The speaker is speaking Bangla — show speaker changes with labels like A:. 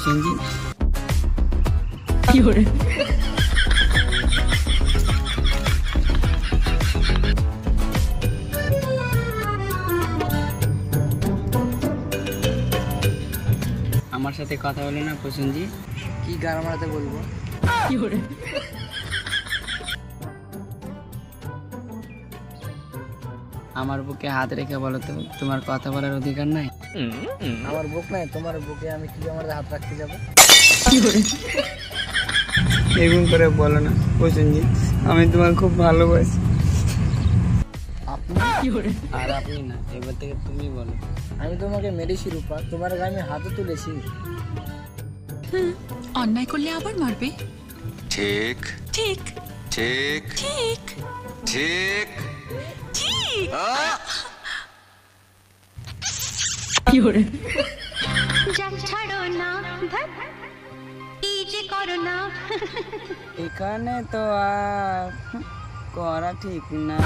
A: প্রসেনজিৎ। আমার সাথে কথা বলে না প্রসেনজিৎ?
B: কি গান মারাতে বলবো?
A: আমার বুকে হাত রেখে বলো তো, তোমার কথা বলার অধিকার নাই?
B: আমার বুক নাই, তোমার বুকে আমি কি আমার হাত রাখতে যাবো?
A: এরকম করে বলো না প্রসেনজিৎ, আমি তোমার খুব ভালোবাসি।
B: আপনি?
A: আর আপনি না, এবার থেকে তুমি বলো।
B: আমি তোমাকে মেরেছি রূপা, তোমার গায়ে আমি হাতও তুলেছি।
C: অন্যায় করলে আবার মারবে।
D: ঠিক
C: ঠিক
D: ঠিক
C: ঠিক
D: ঠিক
C: ঠিক।
E: ছাড়ো না, কি যে করো না।
A: এখানে তো আর করা ঠিক না।